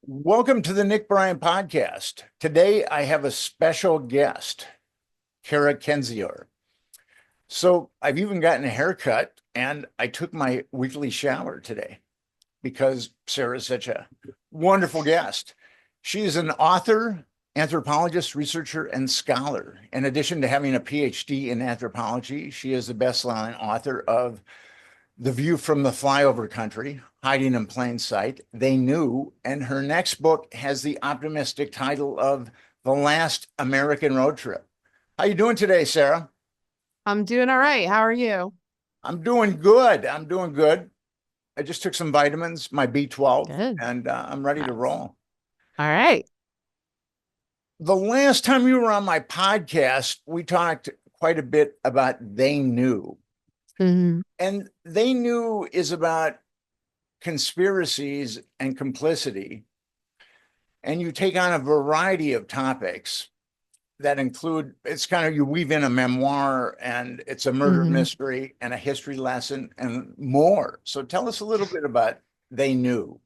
Welcome to the Nick Bryant podcast. Today I have a special guest, Kendzior. So I've even gotten a haircut and I took my weekly shower today because Sarah's such a wonderful guest. She is an author, anthropologist, researcher, and scholar. In addition to having a PhD in anthropology, she is the best-selling author of The View from the Flyover Country, Hiding in Plain Sight, They Knew, and her next book has the optimistic title of The Last American Road Trip. How you doing today, Sarah? I'm doing all right. How are you? I'm doing good. I'm doing good. I just took some vitamins, my B12, Good. and I'm ready to Nice. roll. All right. The last time you were on my podcast, we talked quite a bit about They Knew. Mhm. And They Knew is about conspiracies and complicity. And you take on a variety of topics that include, it's kind of, you weave in a memoir and it's a murder Mhm. mystery and a history lesson and more. So tell us a little bit about They Knew.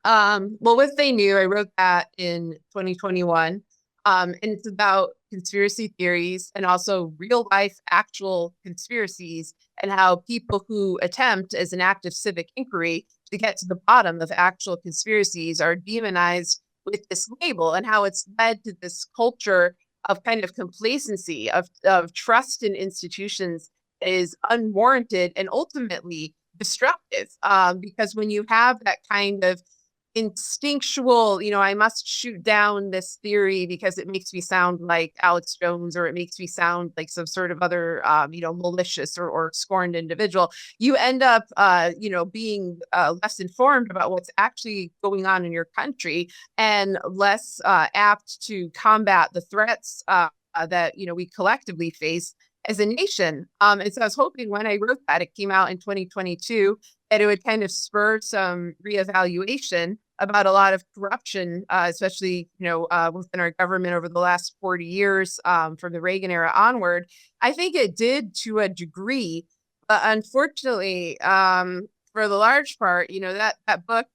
Well, with They Knew, I wrote that in 2021. And it's about conspiracy theories and also real life actual conspiracies and how people who attempt as an act of civic inquiry to get to the bottom of actual conspiracies are demonized with this label and how it's led to this culture of kind of complacency, of trust in institutions that is unwarranted and ultimately destructive. Because when you have that kind of instinctual, I must shoot down this theory because it makes me sound like Alex Jones or it makes me sound like some sort of other, malicious or scorned individual. You end up, being less informed about what's actually going on in your country and less apt to combat the threats that, we collectively face as a nation. And so I was hoping when I wrote that, it came out in 2022, that it would kind of spur some reevaluation about a lot of corruption, especially within our government over the last 40 years, from the Reagan era onward. I think it did to a degree, but unfortunately, for the large part, that book,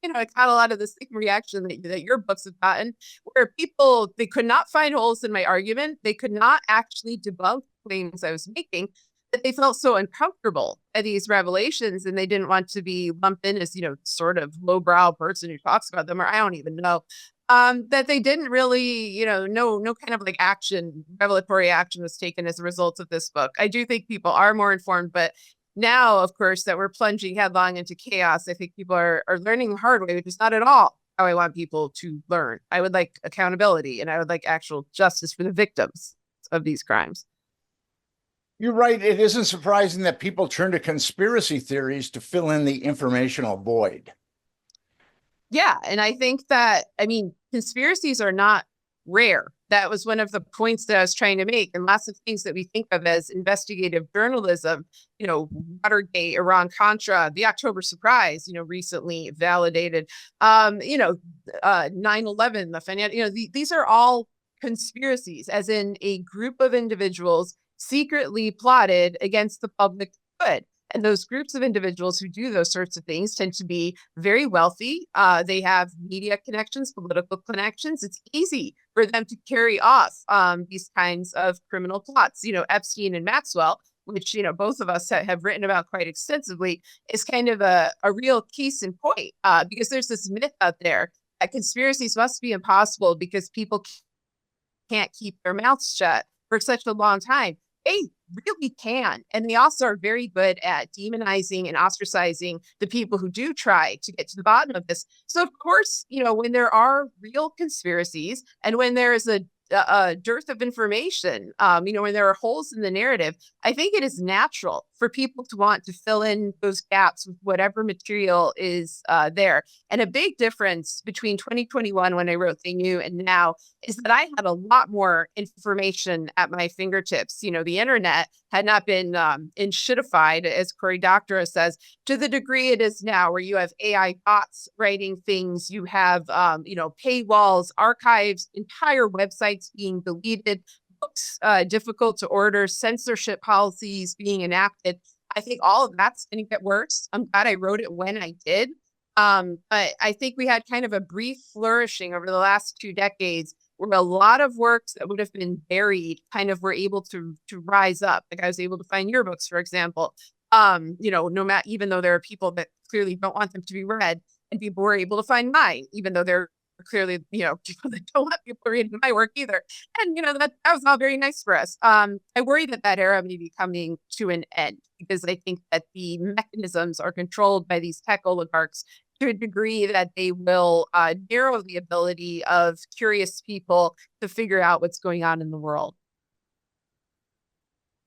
it got a lot of the same reaction that your books have gotten, where people they could not find holes in my argument, they could not actually debunk claims I was making, that they felt so uncomfortable at these revelations and they didn't want to be lumped in as, sort of lowbrow person who talks about them, or I don't even know. That they didn't really, no kind of like revelatory action was taken as a result of this book. I do think people are more informed, but now, of course, that we're plunging headlong into chaos, I think people are learning the hard way, which is not at all how I want people to learn. I would like accountability and I would like actual justice for the victims of these crimes. You're right. It isn't surprising that people turn to conspiracy theories to fill in the informational void. Yeah. And I think that, conspiracies are not rare. That was one of the points that I was trying to make. And lots of things that we think of as investigative journalism, Watergate, Iran Contra, the October surprise, recently validated, 9/11, the financial, these are all conspiracies, as in a group of individuals secretly plotted against the public good. And those groups of individuals who do those sorts of things tend to be very wealthy. They have media connections, political connections. It's easy for them to carry off these kinds of criminal plots. Epstein and Maxwell, which, both of us have written about quite extensively, is kind of a real case in point, because there's this myth out there that conspiracies must be impossible because people can't keep their mouths shut for such a long time. They really can. And they also are very good at demonizing and ostracizing the people who do try to get to the bottom of this. So, of course, when there are real conspiracies and when there is a dearth of information, when there are holes in the narrative, I think it is natural for people to want to fill in those gaps with whatever material is there. And a big difference between 2021, when I wrote They Knew, and now is that I had a lot more information at my fingertips. The internet had not been enshittified, as Cory Doctorow says, to the degree it is now, where you have AI bots writing things, you have, paywalls, archives, entire websites being deleted, books difficult to order, censorship policies being enacted. I think all of that's going to get worse. I'm glad I wrote it when I did. But I think we had kind of a brief flourishing over the last 2 decades where a lot of works that would have been buried kind of were able to rise up. Like I was able to find your books, for example. No matter, even though there are people that clearly don't want them to be read, and people were able to find mine, even though they're clearly, people that don't want people reading my work either. And, that was all very nice for us. I worry that that era may be coming to an end because I think that the mechanisms are controlled by these tech oligarchs to a degree that they will narrow the ability of curious people to figure out what's going on in the world.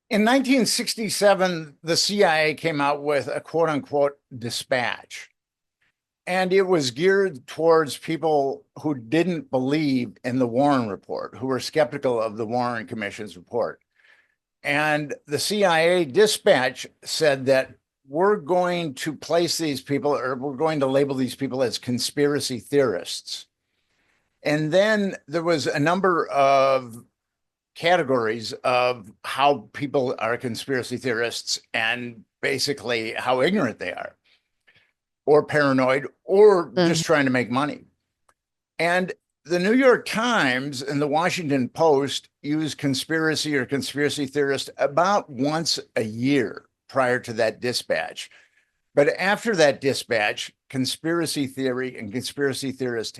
In 1967, the CIA came out with a quote unquote dispatch. And it was geared towards people who didn't believe in the Warren report, who were skeptical of the Warren Commission's report. And the CIA dispatch said that we're going to place these people, or we're going to label these people as conspiracy theorists. And then there was a number of categories of how people are conspiracy theorists and basically how ignorant they are, or paranoid, or just trying to make money. And the New York Times and the Washington Post use conspiracy or conspiracy theorist about once a year prior to that dispatch. But after that dispatch, conspiracy theory and conspiracy theorists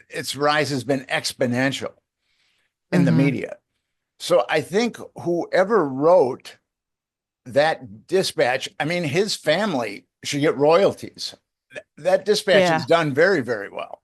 its rise has been exponential in the media. So I think whoever wrote that dispatch, I mean, his family should get royalties. That dispatch is done very, very well.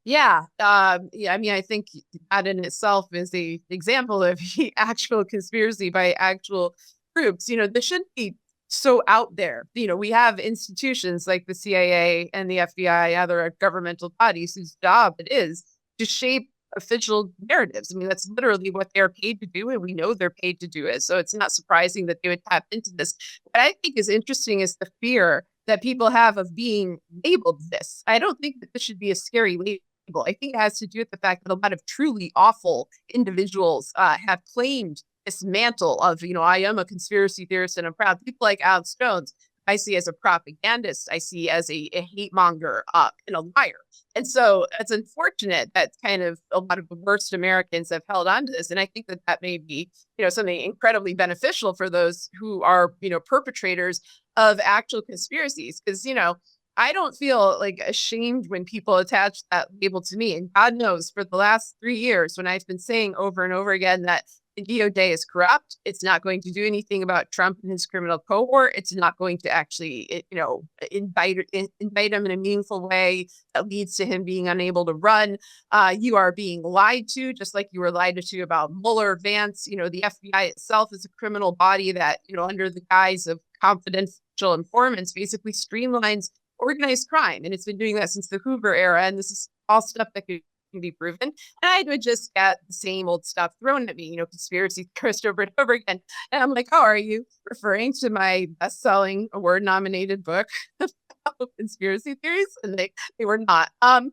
Yeah. I mean, I think that in itself is the example of the actual conspiracy by actual groups. This shouldn't be so out there. We have institutions like the CIA and the FBI, other governmental bodies whose job it is to shape official narratives. I mean, that's literally what they're paid to do, and we know they're paid to do it. So it's not surprising that they would tap into this. What I think is interesting is the fear that people have of being labeled this. I don't think that this should be a scary label. I think it has to do with the fact that a lot of truly awful individuals have claimed this mantle of, I am a conspiracy theorist and I'm proud. People like Alex Jones, I see as a propagandist. I see as a hate monger and a liar. And so it's unfortunate that kind of a lot of the worst Americans have held on to this. And I think that that may be, something incredibly beneficial for those who are, perpetrators of actual conspiracies. Because, I don't feel like ashamed when people attach that label to me. And God knows for the last 3 years, when I've been saying over and over again that the DOJ is corrupt, it's not going to do anything about Trump and his criminal cohort. It's not going to actually, indict him in a meaningful way that leads to him being unable to run. You are being lied to, just like you were lied to about Mueller, Vance. The FBI itself is a criminal body that, under the guise of confidential informants, basically streamlines organized crime. And it's been doing that since the Hoover era. And this is all stuff that can be proven. And I would just get the same old stuff thrown at me, conspiracy theorist over and over again. And I'm like, oh, are you referring to my best-selling award-nominated book about conspiracy theories? And they were not. But,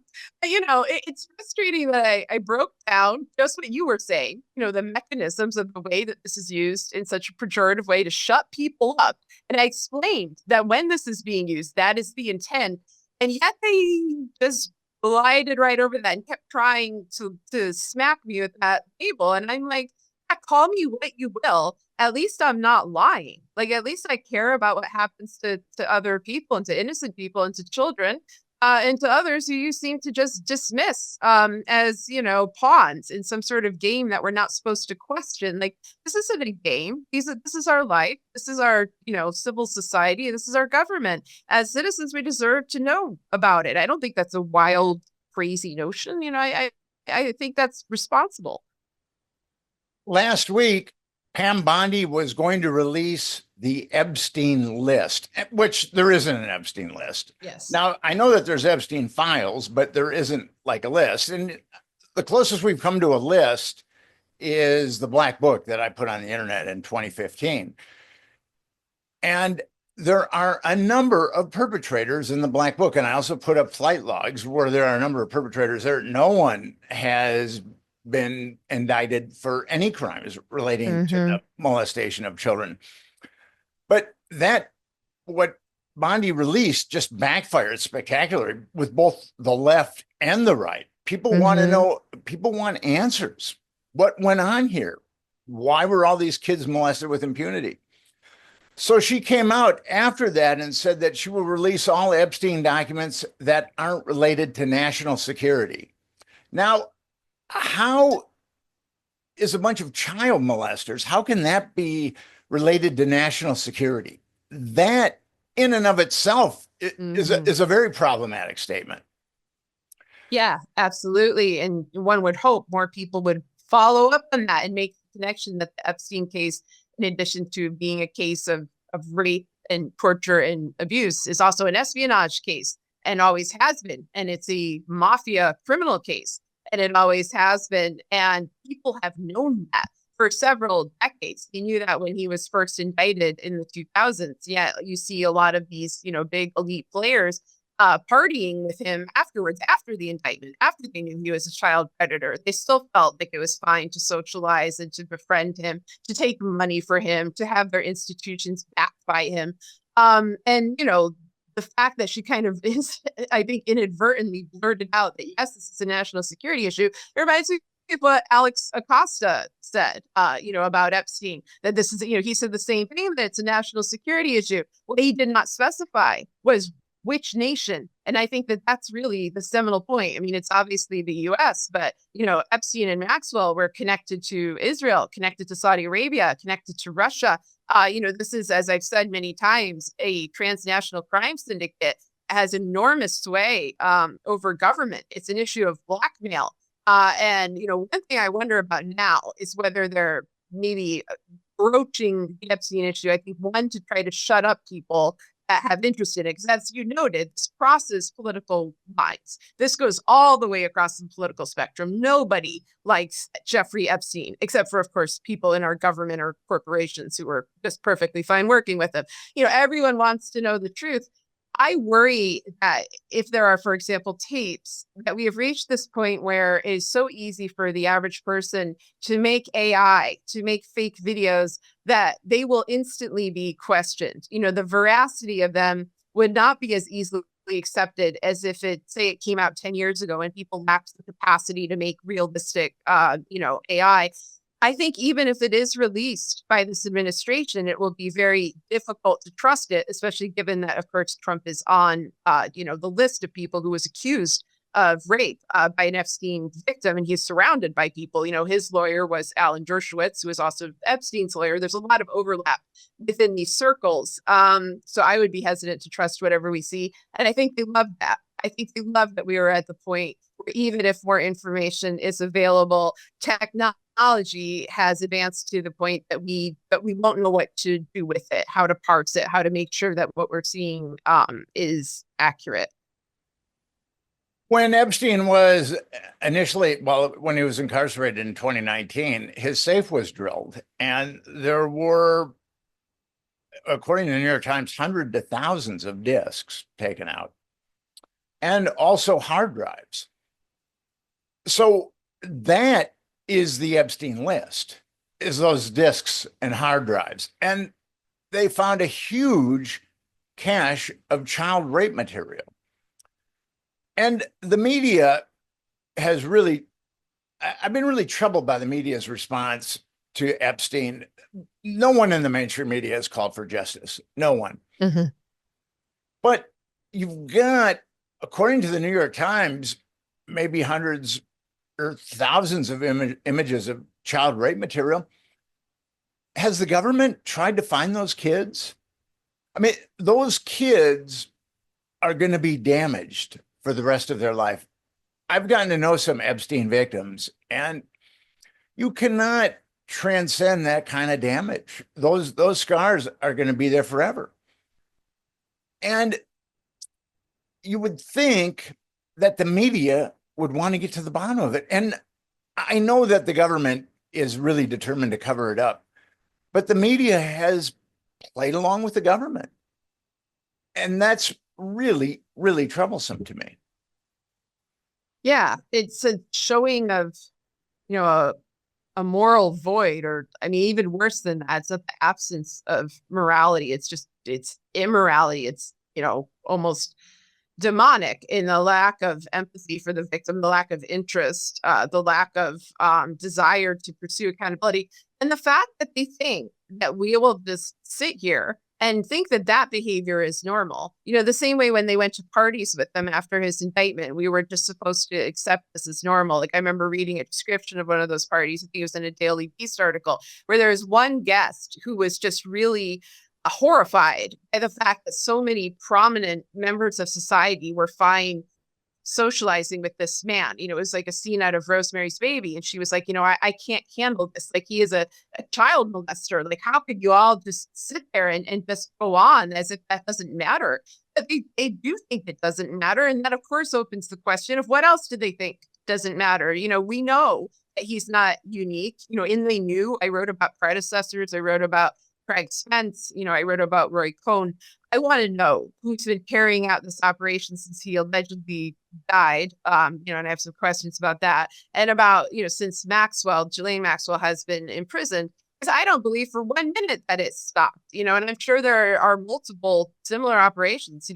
it's frustrating that I broke down just what you were saying, the mechanisms of the way that this is used in such a pejorative way to shut people up. And I explained that when this is being used, that is the intent. And yet they just glided right over that and kept trying to smack me with that label. And I'm like, yeah, call me what you will. At least I'm not lying. Like, at least I care about what happens to other people and to innocent people and to children. And to others who you seem to just dismiss as, pawns in some sort of game that we're not supposed to question. Like, this isn't a game. This is our life. This is our, civil society. This is our government. As citizens, we deserve to know about it. I don't think that's a wild, crazy notion. I think that's responsible. Last week, Pam Bondi was going to release the Epstein list, which there isn't an Epstein list. Yes. Now, I know that there's Epstein files, but there isn't like a list. And the closest we've come to a list is the Black Book that I put on the internet in 2015. And there are a number of perpetrators in the Black Book. And I also put up flight logs where there are a number of perpetrators there. No one has been indicted for any crimes relating to the molestation of children. But what Bondi released just backfired spectacularly with both the left and the right. People want to know, people want answers. What went on here? Why were all these kids molested with impunity? So she came out after that and said that she will release all Epstein documents that aren't related to national security. Now, how is a bunch of child molesters, how can that be related to national security? That in and of itself is a very problematic statement. Yeah, absolutely. And one would hope more people would follow up on that and make the connection that the Epstein case, in addition to being a case of rape and torture and abuse, is also an espionage case and always has been. And it's a mafia criminal case, and it always has been. And people have known that for several decades. He knew that when he was first indicted in the 2000s. Yeah, you see a lot of these, big elite players partying with him afterwards, after the indictment, after they knew he was a child predator. They still felt like it was fine to socialize and to befriend him, to take money for him, to have their institutions backed by him. And the fact that she kind of is, I think, inadvertently blurted out that yes, this is a national security issue, it reminds me of what Alex Acosta said, about Epstein, that this is, he said the same thing, that it's a national security issue. What he did not specify was which nation. And I think that that's really the seminal point. I mean, it's obviously the US, but, Epstein and Maxwell were connected to Israel, connected to Saudi Arabia, connected to Russia. This is, as I've said many times, a transnational crime syndicate has enormous sway over government. It's an issue of blackmail. And one thing I wonder about now is whether they're maybe broaching the Epstein issue. I think one, to try to shut up people that have interest in it, because as you noted, this crosses political lines. This goes all the way across the political spectrum. Nobody likes Jeffrey Epstein, except for, of course, people in our government or corporations who are just perfectly fine working with him. Everyone wants to know the truth. I worry that if there are, for example, tapes, that we have reached this point where it is so easy for the average person to make AI, to make fake videos, that they will instantly be questioned. The veracity of them would not be as easily accepted as if say it came out 10 years ago and people lacked the capacity to make realistic, AI. I think even if it is released by this administration, it will be very difficult to trust it, especially given that, of course, Trump is on, the list of people who was accused of rape by an Epstein victim, and he's surrounded by people. His lawyer was Alan Dershowitz, who is also Epstein's lawyer. There's a lot of overlap within these circles. So I would be hesitant to trust whatever we see. And I think they love that. I think they love that we are at the point where even if more information is available, technology has advanced to the point that we won't know what to do with it, how to parse it, how to make sure that what we're seeing is accurate. When Epstein was initially, when he was incarcerated in 2019, his safe was drilled, and there were, according to the New York Times, hundreds to thousands of disks taken out, and also hard drives. So that is the Epstein list, is those disks and hard drives. And they found a huge cache of child rape material. And the media has really, I've been really troubled by the media's response to Epstein. No one in the mainstream media has called for justice. No one. But you've got, according to the New York Times, maybe hundreds or thousands of images of child rape material. Has the government tried to find those kids? I mean, those kids are going to be damaged for the rest of their life. I've gotten to know some Epstein victims, and you cannot transcend that kind of damage. Those scars are going to be there forever. And you would think that the media would want to get to the bottom of it. And I know that the government is really determined to cover it up, but the media has played along with the government. And that's really, really troublesome to me. Yeah, it's a showing of, a moral void, or I mean, even worse than that, it's not the absence of morality. It's immorality. It's almost demonic in the lack of empathy for the victim, the lack of interest, the lack of desire to pursue accountability, and the fact that they think that we will just sit here and think that that behavior is normal. The same way when they went to parties with them after his indictment, we were just supposed to accept this as normal. Like, I remember reading a description of one of those parties. I think it was in a Daily Beast article, where there was one guest who was just really horrified by the fact that so many prominent members of society were fine socializing with this man. It was like a scene out of Rosemary's Baby. And she was like, I can't handle this. Like, he is a child molester. Like, how could you all just sit there and just go on as if that doesn't matter? But they do think it doesn't matter. And that, of course, opens the question of what else do they think doesn't matter? We know that he's not unique. In They Knew, I wrote about predecessors. I wrote about Craig Spence. I wrote about Roy Cohn. I want to know who's been carrying out this operation since he allegedly died. And I have some questions about that. And about, since Ghislaine Maxwell has been in prison, because I don't believe for 1 minute that it stopped, and I'm sure there are multiple similar operations,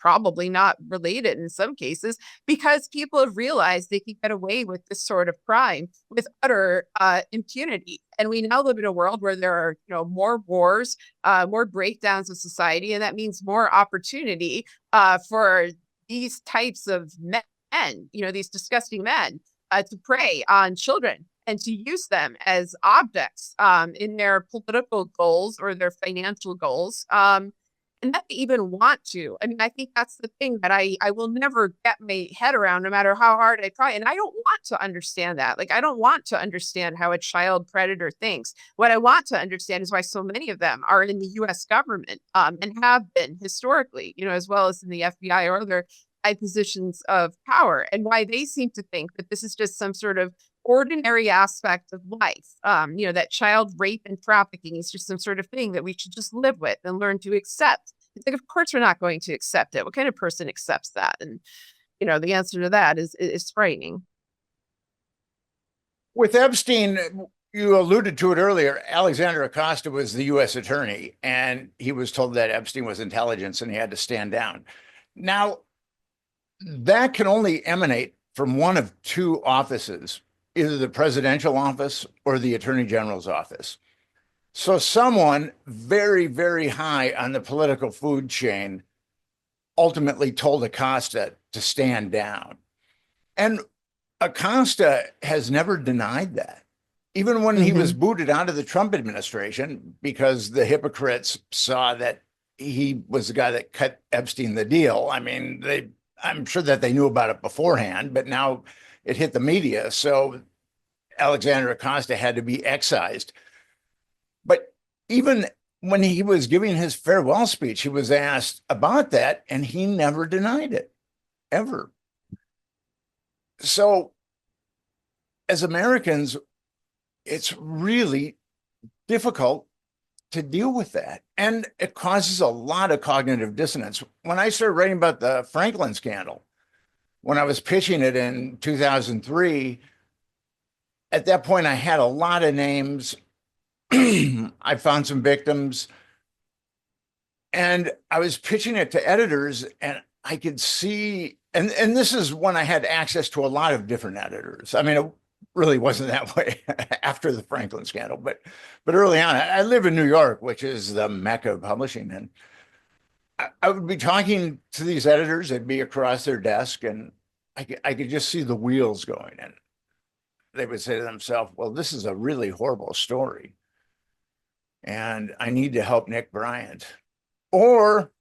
probably not related in some cases, because people have realized they can get away with this sort of crime with utter impunity. And we now live in a world where there are, more wars, more breakdowns of society, and that means more opportunity for these types of men, these disgusting men, to prey on children and to use them as objects in their political goals or their financial goals. And that they even want to. I mean, I think that's the thing that I will never get my head around, no matter how hard I try. And I don't want to understand that. Like, I don't want to understand how a child predator thinks. What I want to understand is why so many of them are in the US government and have been historically, as well as in the FBI or other high positions of power, and why they seem to think that this is just some sort of ordinary aspect of life. That child rape and trafficking is just some sort of thing that we should just live with and learn to accept. It's like, of course, we're not going to accept it. What kind of person accepts that? And, the answer to that is frightening. With Epstein, you alluded to it earlier. Alexander Acosta was the U.S. attorney, and he was told that Epstein was intelligence and he had to stand down. Now, that can only emanate from one of two offices, either the presidential office or the attorney general's office. So someone very, very high on the political food chain ultimately told Acosta to stand down. And Acosta has never denied that. Even when he was booted out of the Trump administration because the hypocrites saw that he was the guy that cut Epstein the deal. I mean, I'm sure that they knew about it beforehand, but now it hit the media. So Alexander Acosta had to be excised. But even when he was giving his farewell speech, he was asked about that, and he never denied it, ever. So as Americans, it's really difficult to deal with that. And it causes a lot of cognitive dissonance. When I started writing about the Franklin scandal, when I was pitching it in 2003, at that point, I had a lot of names. I found some victims. And I was pitching it to editors, and I could see, and this is when I had access to a lot of different editors. I mean, it really wasn't that way after the Franklin scandal, but early on. I live in New York, which is the mecca of publishing, and I would be talking to these editors. They'd be across their desk, and I could just see the wheels going, and they would say to themselves, well, this is a really horrible story, and I need to help Nick Bryant. Or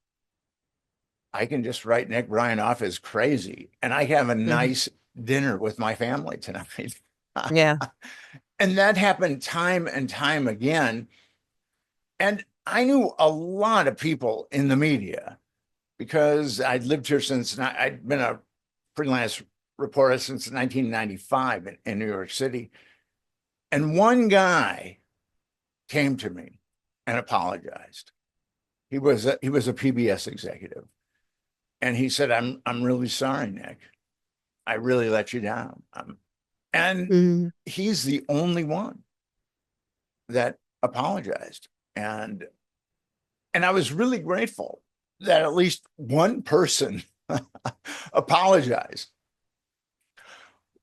I can just write Nick Bryant off as crazy, and I have a nice dinner with my family tonight. Yeah. And that happened time and time again. And I knew a lot of people in the media because I'd lived here since I'd been a freelance reporter since 1995 in New York City. And one guy came to me and apologized. He was a PBS executive. And he said, I'm really sorry, Nick. I really let you down. And he's the only one that apologized. And I was really grateful that at least one person apologized.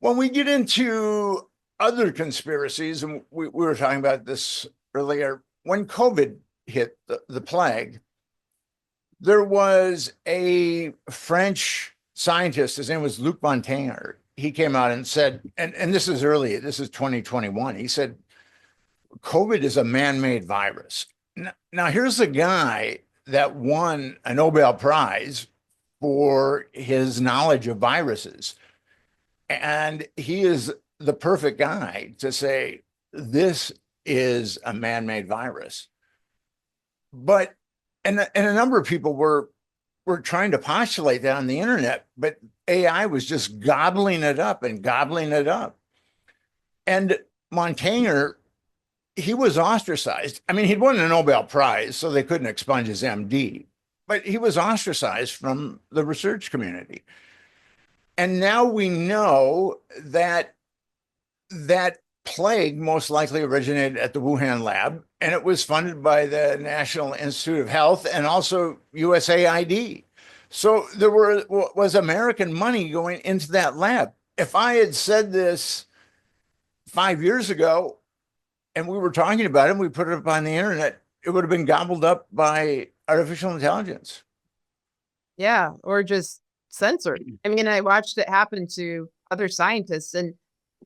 When we get into other conspiracies, and we were talking about this earlier, when COVID hit the plague, there was a French scientist, his name was Luc Montagnier. He came out and said, and this is early, this is 2021. He said, COVID is a man-made virus. Now, here's a guy that won a Nobel Prize for his knowledge of viruses. And he is the perfect guy to say, this is a man-made virus. But, and a number of people were trying to postulate that on the internet, but AI was just gobbling it up and gobbling it up. And Montaigne, he was ostracized. I mean, he'd won a Nobel Prize, so they couldn't expunge his MD, but he was ostracized from the research community. And now we know that that plague most likely originated at the Wuhan lab, and it was funded by the National Institute of Health and also USAID. So there was American money going into that lab. If I had said this 5 years ago and we were talking about it and we put it up on the internet, it would have been gobbled up by artificial intelligence. Yeah, or just censored. I mean, I watched it happen to other scientists, and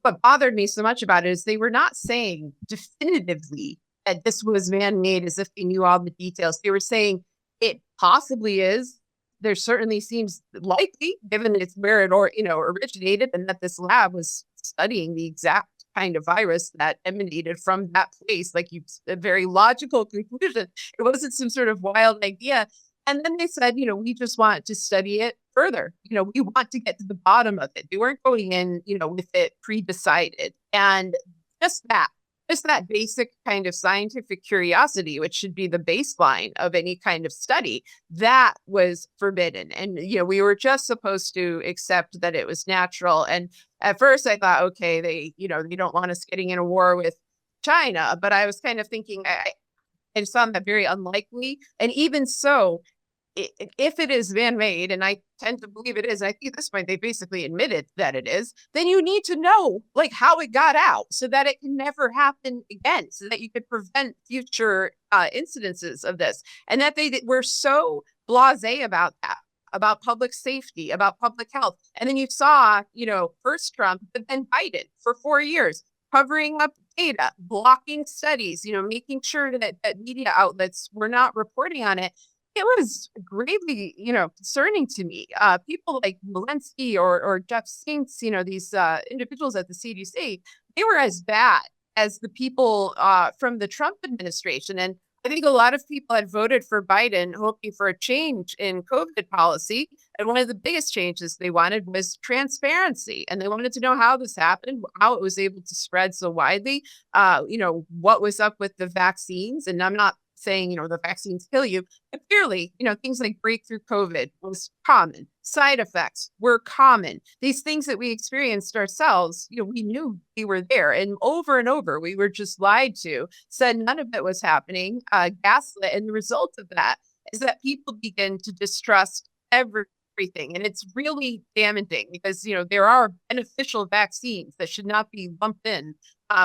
what bothered me so much about it is they were not saying definitively that this was man-made as if they knew all the details. They were saying it possibly is. There certainly seems likely, given it's where it originated, and that this lab was studying the exact kind of virus that emanated from that place. Like, a very logical conclusion. It wasn't some sort of wild idea. And then they said, we just want to study it further. We want to get to the bottom of it. They weren't going in, with it pre-decided. And just that basic kind of scientific curiosity, which should be the baseline of any kind of study, that was forbidden. And, we were just supposed to accept that it was natural. And at first I thought, okay, they don't want us getting in a war with China. But I was kind of thinking, I just found that very unlikely. And even so, if it is man-made, and I tend to believe it is, I think at this point they basically admitted that it is, then you need to know how it got out so that it can never happen again, so that you could prevent future incidences of this. And that they were so blasé about that, about public safety, about public health. And then you saw, first Trump, but then Biden for 4 years, covering up data, blocking studies, making sure that media outlets were not reporting on it. It was gravely, concerning to me. People like Walensky or Jeff Zients, these individuals at the CDC, they were as bad as the people from the Trump administration. And I think a lot of people had voted for Biden hoping for a change in COVID policy. And one of the biggest changes they wanted was transparency. And they wanted to know how this happened, how it was able to spread so widely, what was up with the vaccines. And I'm not saying, the vaccines kill you, but clearly, things like breakthrough COVID was common. Side effects were common. These things that we experienced ourselves, we knew we were there. And over, we were just lied to, said none of it was happening, gaslit. And the result of that is that people begin to distrust everything. And it's really damaging because, there are beneficial vaccines that should not be lumped in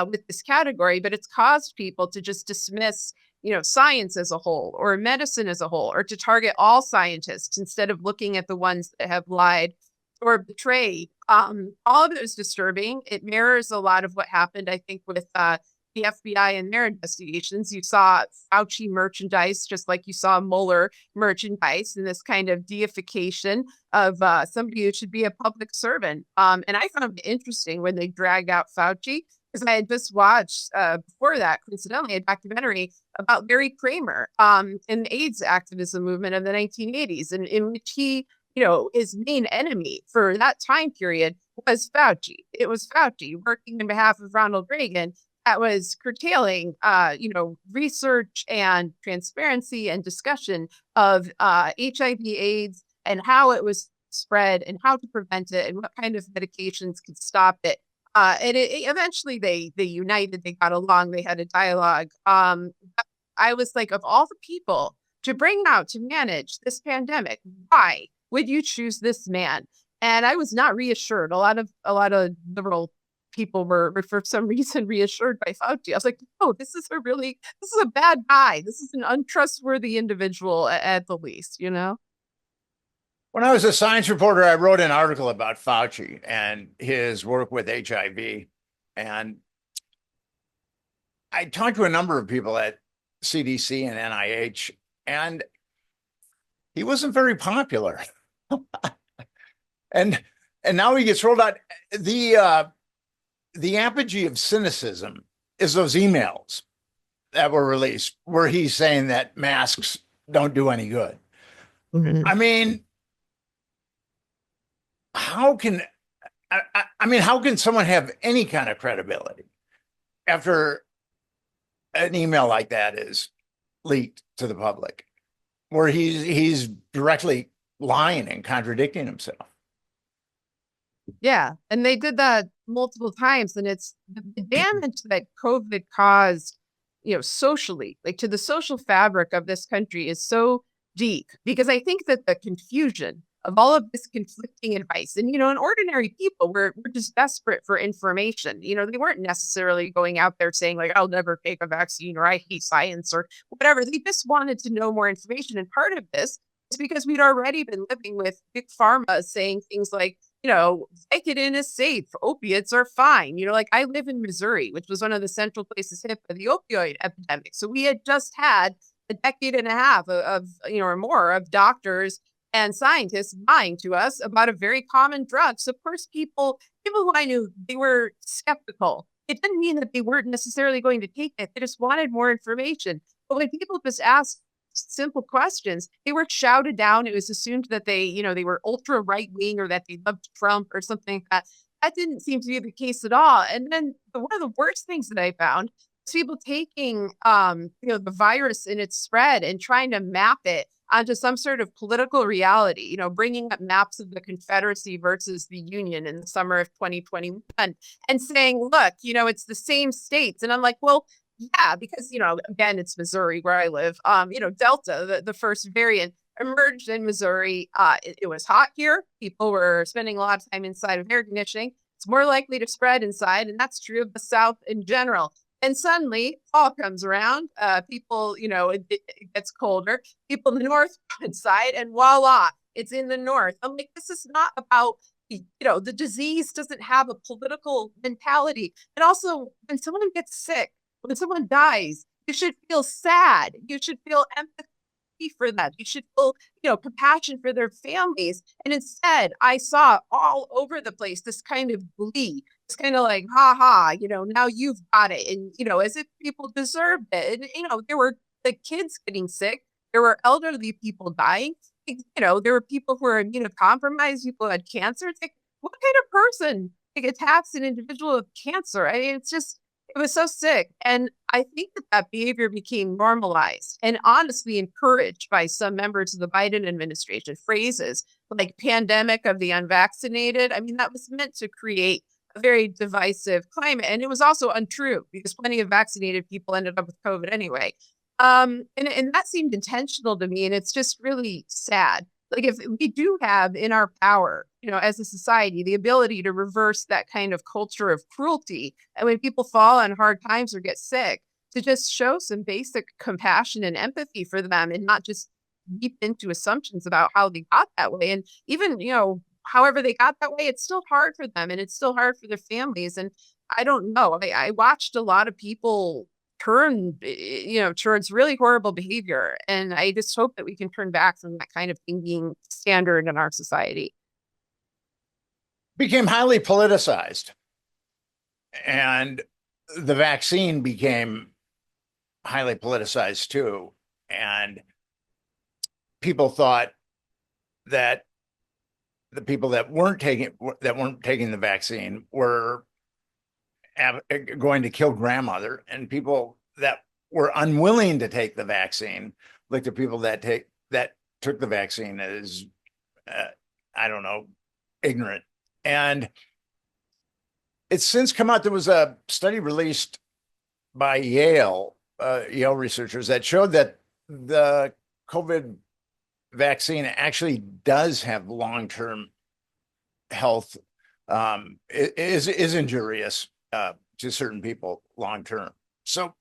with this category, but it's caused people to just dismiss science as a whole or medicine as a whole, or to target all scientists instead of looking at the ones that have lied or betrayed. All of it is disturbing. It mirrors a lot of what happened, I think, with the FBI and their investigations. You saw Fauci merchandise, just like you saw Mueller merchandise, and this kind of deification of somebody who should be a public servant. And I found it interesting when they dragged out Fauci, because I had just watched before that, coincidentally, a documentary about Larry Kramer in the AIDS activism movement of the 1980s, and in which he, his main enemy for that time period was Fauci. It was Fauci working on behalf of Ronald Reagan that was curtailing, research and transparency and discussion of HIV/AIDS and how it was spread and how to prevent it and what kind of medications could stop it. And eventually they united, they got along, they had a dialogue. I was like, of all the people to bring out to manage this pandemic? Why would you choose this man? And I was not reassured. A lot of liberal people were for some reason reassured by Fauci. I was like, oh, this is a bad guy. This is an untrustworthy individual at the least, you know? When I was a science reporter, I wrote an article about Fauci and his work with HIV. And I talked to a number of people at CDC and NIH, and he wasn't very popular. and now he gets rolled out. The apogee of cynicism is those emails that were released where he's saying that masks don't do any good. Mm-hmm. I mean, how can someone have any kind of credibility after an email like that is leaked to the public, where he's directly lying and contradicting himself? Yeah, and they did that multiple times, and it's the damage that COVID caused, socially, like to the social fabric of this country is so deep, because I think that the confusion of all of this conflicting advice, and and ordinary people were just desperate for information. They weren't necessarily going out there saying like, I'll never take a vaccine, or I hate science, or whatever. They just wanted to know more information. And part of this is because we'd already been living with big pharma saying things like, Vicodin is safe, opiates are fine. Like I live in Missouri, which was one of the central places hit by the opioid epidemic. So we had just had a decade and a half of or more of doctors and scientists lying to us about a very common drug. So of course, people who I knew, they were skeptical. It didn't mean that they weren't necessarily going to take it. They just wanted more information. But when people just asked simple questions, they were shouted down. It was assumed that they were ultra right wing, or that they loved Trump or something like that. That didn't seem to be the case at all. And then one of the worst things that I found was people taking, the virus and its spread and trying to map it onto some sort of political reality, bringing up maps of the Confederacy versus the Union in the summer of 2021 and saying, look, it's the same states. And I'm like, well, yeah, because, again, it's Missouri where I live. Delta, the first variant, emerged in Missouri. It was hot here. People were spending a lot of time inside of air conditioning. It's more likely to spread inside. And that's true of the South in general. And suddenly fall comes around. People, it gets colder. People in the North go inside, and voila, it's in the North. I'm like, this is not about, the disease doesn't have a political mentality. And also, when someone gets sick, when someone dies, you should feel sad. You should feel empathy for that. You should feel, compassion for their families. And instead, I saw all over the place this kind of glee. It's kind of like, ha ha, now you've got it. And, as if people deserved it. And, there were the kids getting sick. There were elderly people dying. There were people who were immunocompromised, people who had cancer. It's like, what kind of person attacks an individual with cancer? I mean, it was so sick. And I think that behavior became normalized and honestly encouraged by some members of the Biden administration. Phrases like pandemic of the unvaccinated. I mean, that was meant to create a very divisive climate. And it was also untrue, because plenty of vaccinated people ended up with COVID anyway. And that seemed intentional to me. And it's just really sad. Like, if we do have in our power, as a society, the ability to reverse that kind of culture of cruelty, and when people fall on hard times or get sick, to just show some basic compassion and empathy for them, and not just deep into assumptions about how they got that way. And even, however they got that way, it's still hard for them, and it's still hard for their families. And I don't know. I watched a lot of people turn, towards really horrible behavior. And I just hope that we can turn back from that kind of thing being standard in our society. Became highly politicized, and the vaccine became highly politicized too. And people thought that the people that weren't taking the vaccine were going to kill grandmother, and people that were unwilling to take the vaccine looked at people that took the vaccine as I don't know, ignorant. And it's since come out. There was a study released by Yale researchers that showed that the COVID vaccine actually does have long-term health, is injurious to certain people long-term. So,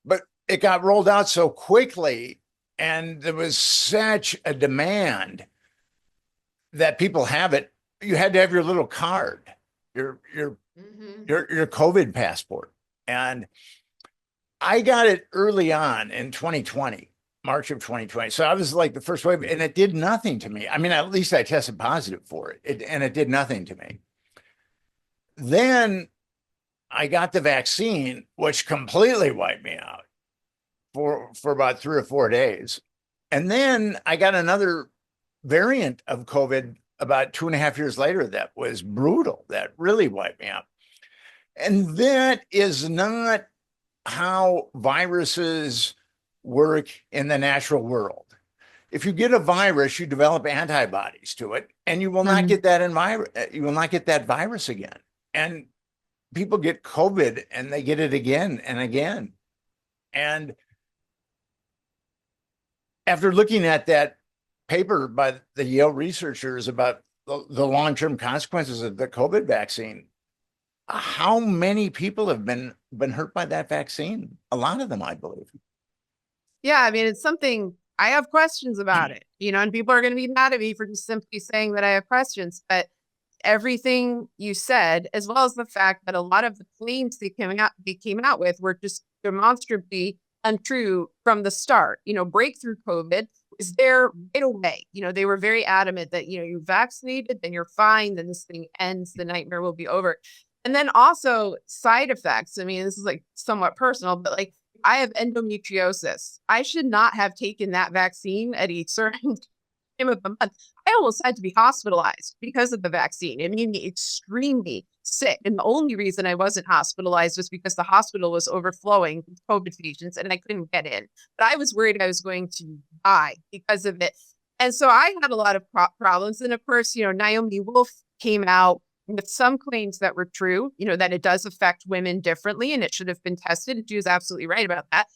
but it got rolled out so quickly, and there was such a demand that people have it. You had to have your little card, your COVID passport, and I got it early on in 2020, March of 2020. So I was like the first wave, and it did nothing to me. I mean, at least I tested positive for it, and it did nothing to me. Then I got the vaccine, which completely wiped me out for about 3 or 4 days. And then I got another variant of COVID about 2.5 years later that was brutal, that really wiped me out. And that is not how viruses work in the natural world. If you get a virus, you develop antibodies to it, and you will not get that you will not get that virus again. And people get COVID and they get it again and again. And after looking at that paper by the Yale researchers about the long-term consequences of the COVID vaccine, how many people have been hurt by that vaccine? A lot of them, I believe. Yeah, I mean, it's something I have questions about it, and people are going to be mad at me for just simply saying that I have questions, but everything you said, as well as the fact that a lot of the claims they came out with were just demonstrably untrue from the start. Breakthrough COVID is there right away. They were very adamant that, you're vaccinated, then you're fine, then this thing ends, the nightmare will be over. And then also side effects. I mean, this is like somewhat personal, but like I have endometriosis. I should not have taken that vaccine at a certain time of the month. I almost had to be hospitalized because of the vaccine. It made me extremely sick. And the only reason I wasn't hospitalized was because the hospital was overflowing with COVID patients and I couldn't get in. But I was worried I was going to die because of it. And so I had a lot of problems. And of course, Naomi Wolf came out with some claims that were true, that it does affect women differently and it should have been tested. And she was absolutely right about that.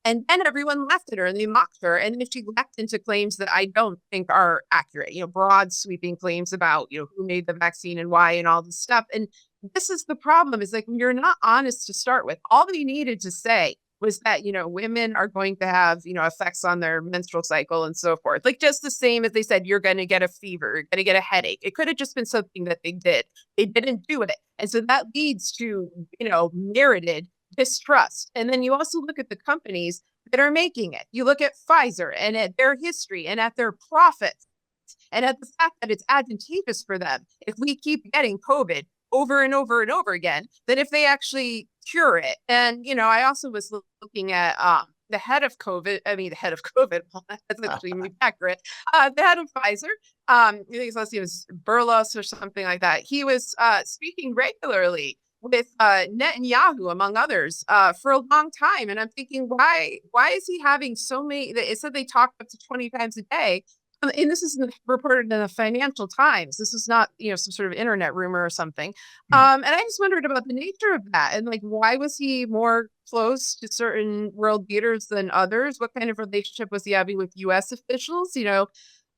And then everyone laughed at her and they mocked her. And then she leapt into claims that I don't think are accurate, broad sweeping claims about, who made the vaccine and why and all this stuff. And this is the problem, is like, you're not honest to start with. All they needed to say was that, women are going to have, effects on their menstrual cycle and so forth. Like just the same as they said, you're going to get a fever, you're going to get a headache. It could have just been something that they did. They didn't do it. And so that leads to, merited distrust. And then you also look at the companies that are making it. You look at Pfizer and at their history and at their profits and at the fact that it's advantageous for them. If we keep getting COVID over and over and over again, than if they actually cure it. And, I also was looking at the head of COVID. Well, that's actually accurate. The head of Pfizer, I think his last name was Burlos or something like that. He was speaking regularly with Netanyahu, among others, for a long time. And I'm thinking, why is he having so many? It said they talk up to 20 times a day. And this is reported in the Financial Times. This is not, some sort of internet rumor or something. And I just wondered about the nature of that. And like, why was he more close to certain world leaders than others? What kind of relationship was he having with US officials?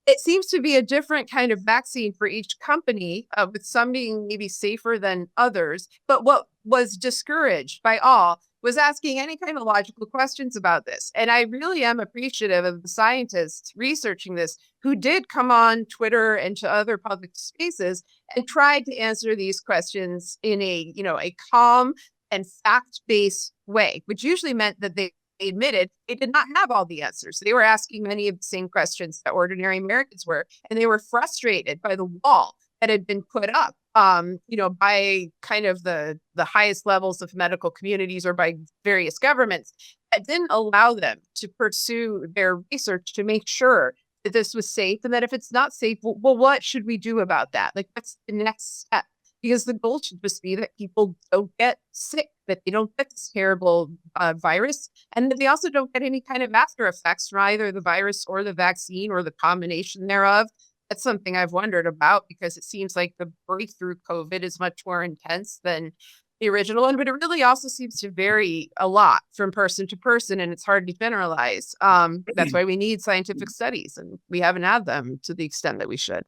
It seems to be a different kind of vaccine for each company, with some being maybe safer than others. But what was discouraged by all was asking any kind of logical questions about this. And I really am appreciative of the scientists researching this who did come on Twitter and to other public spaces and tried to answer these questions in a calm and fact-based way, which usually meant that they admitted they did not have all the answers. They were asking many of the same questions that ordinary Americans were, and they were frustrated by the wall that had been put up, by kind of the highest levels of medical communities or by various governments that didn't allow them to pursue their research to make sure that this was safe. And that if it's not safe, well, what should we do about that? Like, what's the next step? Because the goal should just be that people don't get sick, that they don't get this terrible virus, and that they also don't get any kind of after effects from either the virus or the vaccine or the combination thereof. That's something I've wondered about, because it seems like the breakthrough COVID is much more intense than the original one, but it really also seems to vary a lot from person to person, and it's hard to generalize. That's why we need scientific studies, and we haven't had them to the extent that we should.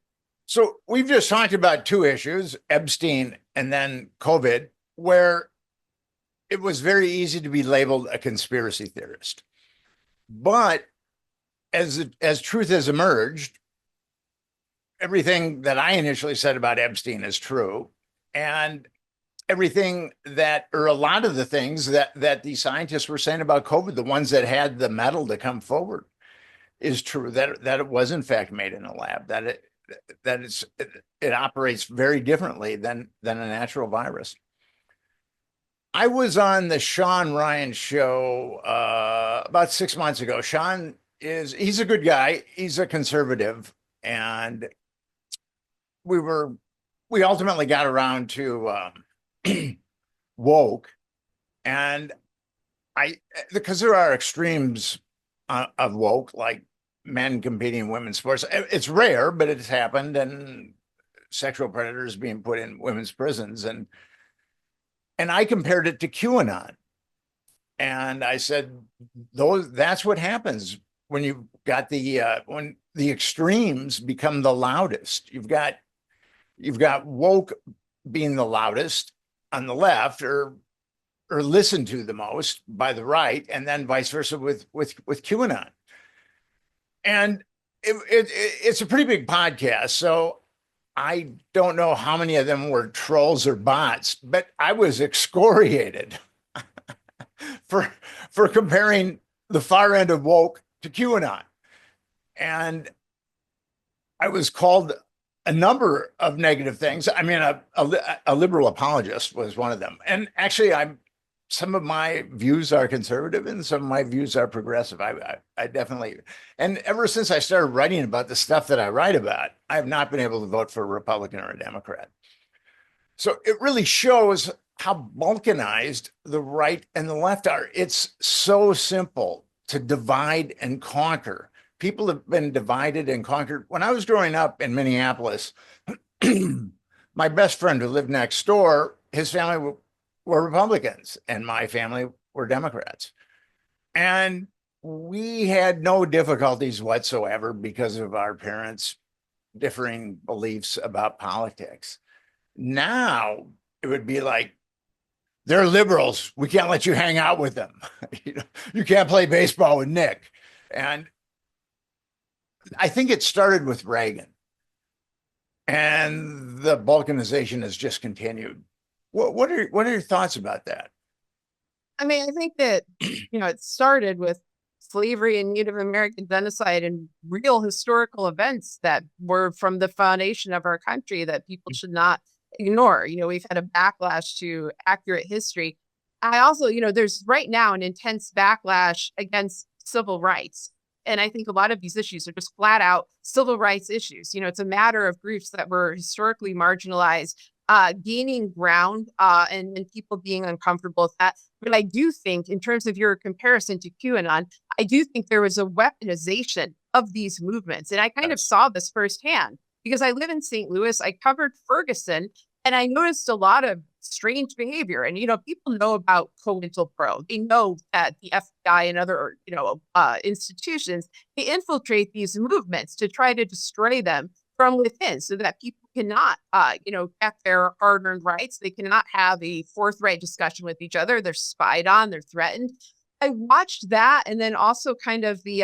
So we've just talked about two issues, Epstein and then COVID, where it was very easy to be labeled a conspiracy theorist. But as truth has emerged, everything that I initially said about Epstein is true. And everything that, or a lot of the things that the scientists were saying about COVID, the ones that had the metal to come forward, is true, that it was in fact made in a lab, that it operates very differently than a natural virus. I was on the Sean Ryan show about 6 months ago. Sean he's a good guy. He's a conservative, and we ultimately got around to woke, and because there are extremes of woke, like men competing in women's sports. It's rare, but it's happened, and sexual predators being put in women's prisons, and I compared it to QAnon, and I said that's what happens when you've got when the extremes become the loudest. You've got woke being the loudest on the left, or listened to the most by the right, and then vice versa with QAnon. And it's a pretty big podcast, so I don't know how many of them were trolls or bots, but I was excoriated for comparing the far end of woke to QAnon. And I was called a number of negative things. I mean, a liberal apologist was one of them. And actually, some of my views are conservative and some of my views are progressive. I definitely, and ever since I started writing about the stuff that I write about, I have not been able to vote for a Republican or a Democrat. So it really shows how balkanized the right and the left are. It's so simple to divide and conquer. People have been divided and conquered. When I was growing up in Minneapolis, my best friend who lived next door, his family were Republicans and my family were Democrats. And we had no difficulties whatsoever because of our parents' differing beliefs about politics. Now it would be like, they're liberals. We can't let you hang out with them. You can't play baseball with Nick. And I think it started with Reagan, and the balkanization has just continued. What are your thoughts about that? I mean, I think that, it started with slavery and Native American genocide and real historical events that were from the foundation of our country that people should not ignore. We've had a backlash to accurate history. I also, there's right now an intense backlash against civil rights. And I think a lot of these issues are just flat out civil rights issues. It's a matter of groups that were historically marginalized, gaining ground, and people being uncomfortable with that. But I do think, in terms of your comparison to QAnon, I do think there was a weaponization of these movements. And I kind of saw this firsthand because I live in St. Louis. I covered Ferguson, and I noticed a lot of strange behavior. And, people know about COINTELPRO. They know that the FBI and other, institutions, they infiltrate these movements to try to destroy them from within so that people cannot, get their hard-earned rights. They cannot have a forthright discussion with each other. They're spied on, they're threatened. I watched that, and then also kind of the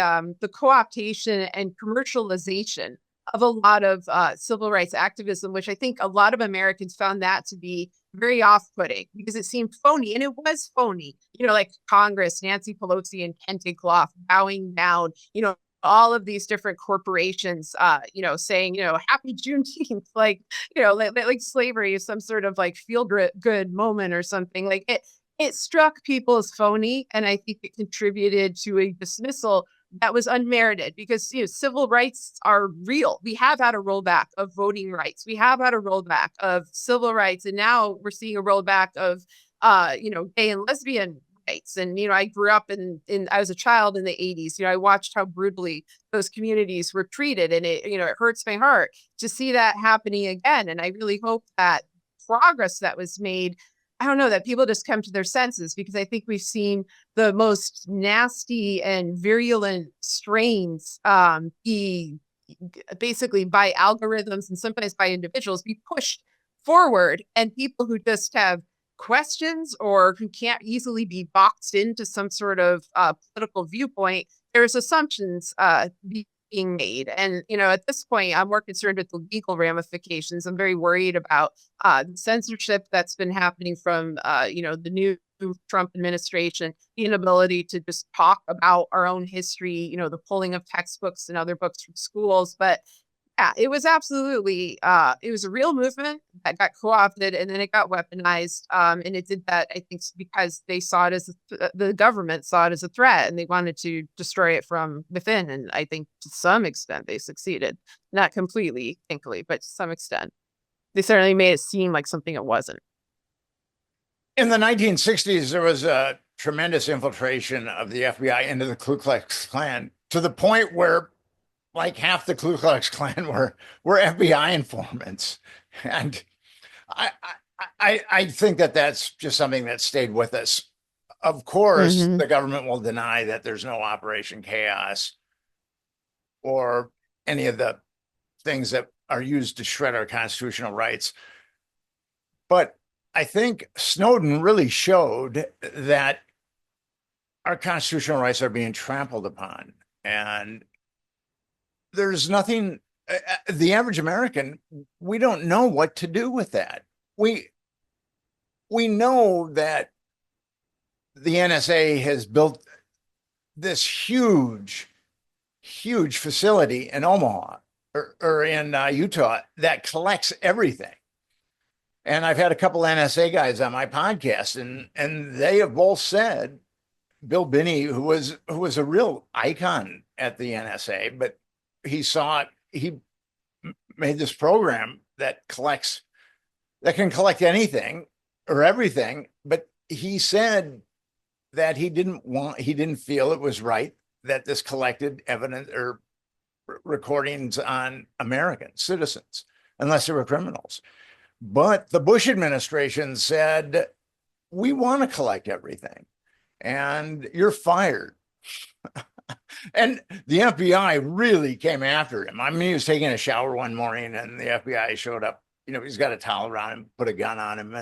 co-optation and commercialization of a lot of civil rights activism, which I think a lot of Americans found that to be very off-putting because it seemed phony, and it was phony. Like Congress, Nancy Pelosi and Kent Clough bowing down, all of these different corporations, saying, happy Juneteenth, like slavery is some sort of like feel good moment or something. Like it struck people as phony, and I think it contributed to a dismissal that was unmerited because civil rights are real. We have had a rollback of voting rights. We have had a rollback of civil rights, and now we're seeing a rollback of gay and lesbian rights. And I grew up in I was a child in the 80s. I watched how brutally those communities were treated, and it hurts my heart to see that happening again. And I really hope that progress that was made I don't know, that people just come to their senses, because I think we've seen the most nasty and virulent strains be basically by algorithms and sometimes by individuals be pushed forward, and people who just have questions or who can't easily be boxed into some sort of political viewpoint, there's assumptions being made. And, at this point, I'm more concerned with the legal ramifications. I'm very worried about the censorship that's been happening from, the new Trump administration, the inability to just talk about our own history, the pulling of textbooks and other books from schools. But yeah, it was absolutely, it was a real movement that got co-opted, and then it got weaponized. And it did that, I think, because they saw it as the government saw it as a threat, and they wanted to destroy it from within. And I think to some extent they succeeded, not completely, thankfully, but to some extent. They certainly made it seem like something it wasn't. In the 1960s, there was a tremendous infiltration of the FBI into the Ku Klux Klan, to the point where like half the Ku Klux Klan were FBI informants. And I think that that's just something that stayed with us. Of course, the government will deny that there's no Operation Chaos or any of the things that are used to shred our constitutional rights. But I think Snowden really showed that our constitutional rights are being trampled upon. And there's nothing, the average American, we don't know what to do with that. We know that the NSA has built this huge facility in Omaha or in Utah that collects everything. And I've had a couple NSA guys on my podcast, and they have both said, Bill Binney, who was a real icon at the NSA, but he made this program that can collect anything or everything. But he said that he didn't feel it was right that this collected evidence or recordings on American citizens unless they were criminals. But the Bush administration said, we want to collect everything and you're fired. And the FBI really came after him. I mean, he was taking a shower one morning and the FBI showed up. He's got a towel around him, put a gun on him.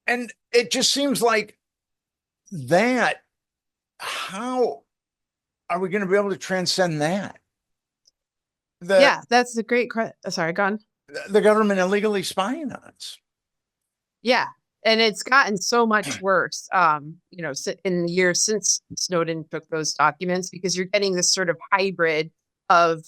And it just seems like that. How are we going to be able to transcend that? Yeah, that's a great question. Sorry, go on. The government illegally spying on us. Yeah. And it's gotten so much worse, in the years since Snowden took those documents, because you're getting this sort of hybrid of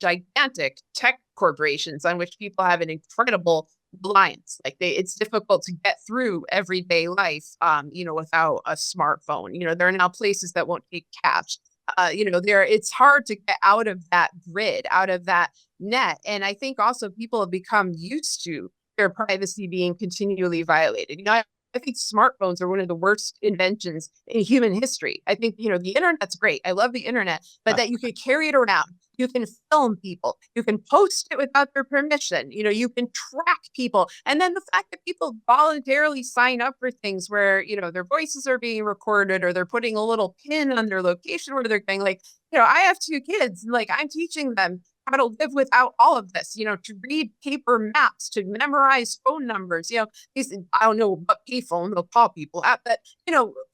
gigantic tech corporations on which people have an incredible reliance. Like it's difficult to get through everyday life, without a smartphone. There are now places that won't take cash. It's hard to get out of that grid, out of that net. And I think also people have become used to their privacy being continually violated. I think smartphones are one of the worst inventions in human history. I think, the internet's great. I love the internet, but that you can carry it around. You can film people. You can post it without their permission. You can track people. And then the fact that people voluntarily sign up for things where, their voices are being recorded, or they're putting a little pin on their location where they're going, like, I have 2 kids, and like I'm teaching them how to live without all of this, to read paper maps, to memorize phone numbers, these, I don't know what payphone they'll call people at, but,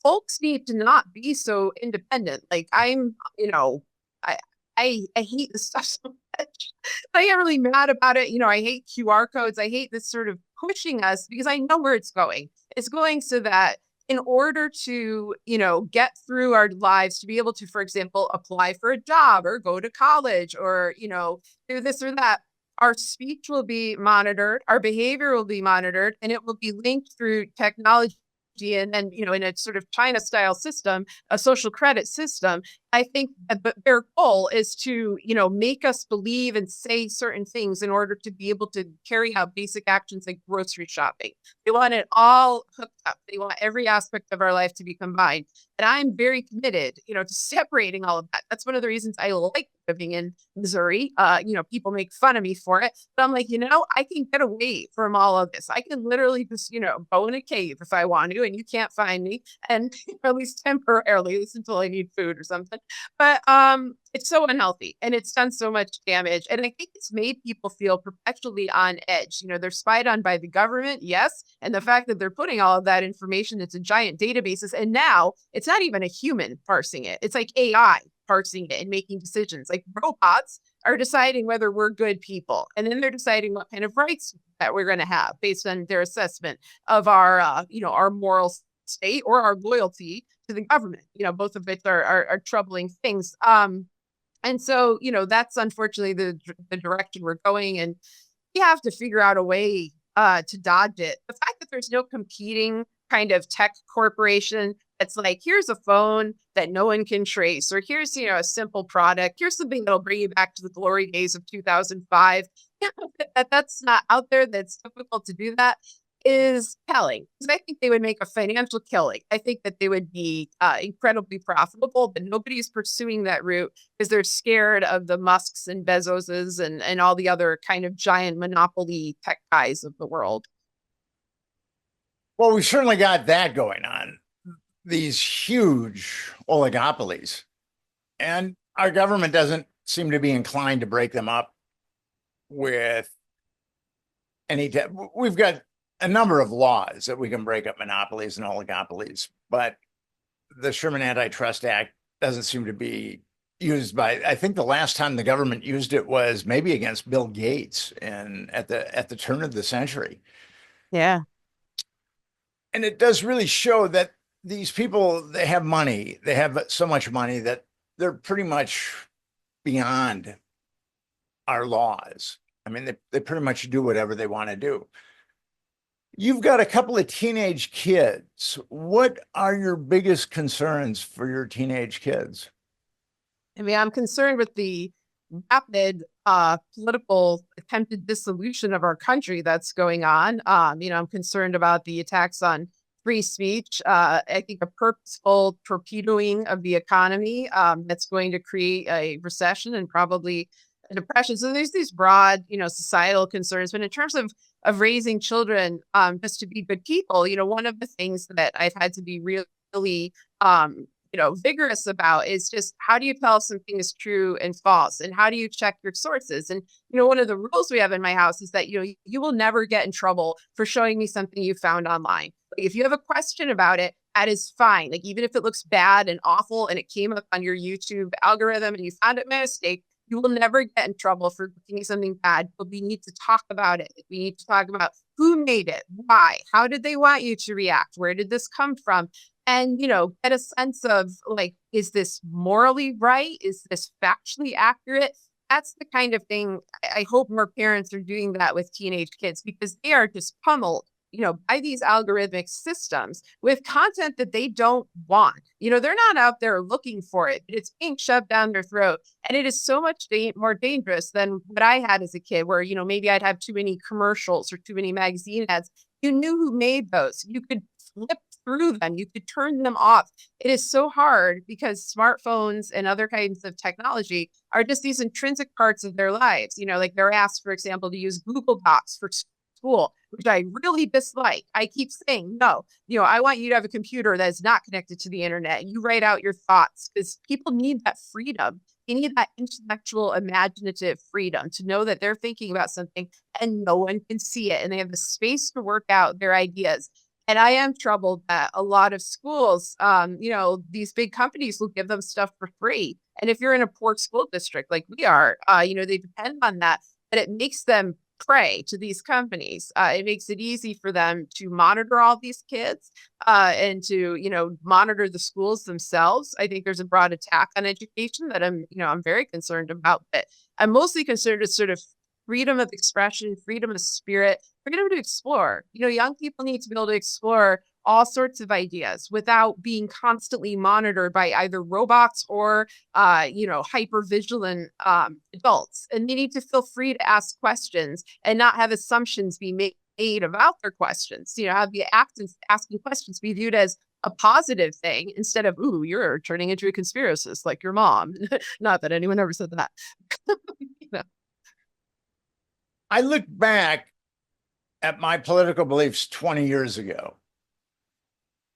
folks need to not be so independent. Like I hate this stuff so much. I get really mad about it. I hate QR codes. I hate this sort of pushing us, because I know where it's going. It's going so that in order to, get through our lives, to be able to, for example, apply for a job or go to college or, do this or that, our speech will be monitored, our behavior will be monitored, and it will be linked through technology. And then, in a sort of China style system, a social credit system, I think but their goal is to, make us believe and say certain things in order to be able to carry out basic actions like grocery shopping. They want it all hooked up. They want every aspect of our life to be combined. And I'm very committed, to separating all of that. That's one of the reasons I like living in Missouri. People make fun of me for it, but I'm like, I can get away from all of this. I can literally just, go in a cave if I want to, and you can't find me. And at least temporarily, at least until I need food or something. But it's so unhealthy and it's done so much damage. And I think it's made people feel perpetually on edge. They're spied on by the government, yes. And the fact that they're putting all of that information into giant databases. And now it's not even a human parsing it. It's like AI parsing it and making decisions. Like robots are deciding whether we're good people. And then they're deciding what kind of rights that we're going to have based on their assessment of our, our moral state or our loyalty to the government, both of which are troubling things. And so, that's unfortunately the direction we're going. And we have to figure out a way to dodge it. The fact that there's no competing kind of tech corporation that's like, here's a phone that no one can trace, or here's, a simple product, here's something that'll bring you back to the glory days of 2005. That's not out there, that's difficult to do that, is telling. Because I think they would make a financial killing. I think that they would be incredibly profitable, but nobody's pursuing that route because they're scared of the Musks and Bezoses and all the other kind of giant monopoly tech guys of the world. Well, we've certainly got that going on, these huge oligopolies. And our government doesn't seem to be inclined to break them up with any. We've got a number of laws that we can break up monopolies and oligopolies, but the Sherman Antitrust Act doesn't seem to be used by. I think the last time the government used it was maybe against Bill Gates and at the turn of the century. Yeah. And it does really show that these people, they have money. They have so much money that they're pretty much beyond our laws. I mean, they pretty much do whatever they want to do. You've got a couple of teenage kids. What are your biggest concerns for your teenage kids? I mean, I'm concerned with the rapid political attempted dissolution of our country that's going on. I'm concerned about the attacks on free speech. I think a purposeful torpedoing of the economy that's going to create a recession and probably a depression. So there's these broad, societal concerns. But in terms of raising children, just to be good people, one of the things that I've had to be really vigorous about is just how do you tell if something is true and false, and how do you check your sources? And one of the rules we have in my house is that you will never get in trouble for showing me something you found online. Like, if you have a question about it, that is fine. Like, even if it looks bad and awful and it came up on your YouTube algorithm and you found it by mistake, you will never get in trouble for looking at something bad. But we need to talk about it. We need to talk about who made it, why, how did they want you to react, where did this come from? And, get a sense of, like, is this morally right? Is this factually accurate? That's the kind of thing I hope more parents are doing that with teenage kids, because they are just pummeled, by these algorithmic systems with content that they don't want. They're not out there looking for it. It's being shoved down their throat. And it is so much more dangerous than what I had as a kid, where, maybe I'd have too many commercials or too many magazine ads. You knew who made those. You could flip through them. You could turn them off. It is so hard because smartphones and other kinds of technology are just these intrinsic parts of their lives. Like they're asked, for example, to use Google Docs for school, which I really dislike. I keep saying, no, I want you to have a computer that is not connected to the internet. You write out your thoughts, because people need that freedom. They need that intellectual, imaginative freedom to know that they're thinking about something and no one can see it. And they have the space to work out their ideas. And I am troubled that a lot of schools, these big companies will give them stuff for free. And if you're in a poor school district like we are, they depend on that. But it makes them prey to these companies. It makes it easy for them to monitor all these kids and to, monitor the schools themselves. I think there's a broad attack on education that I'm very concerned about. But I'm mostly concerned with sort of freedom of expression, freedom of spirit, freedom to explore. Young people need to be able to explore all sorts of ideas without being constantly monitored by either robots or, hyper vigilant adults. And they need to feel free to ask questions and not have assumptions be made about their questions. Have the act of asking questions be viewed as a positive thing instead of, ooh, you're turning into a conspiracist like your mom. Not that anyone ever said that. I look back at my political beliefs 20 years ago,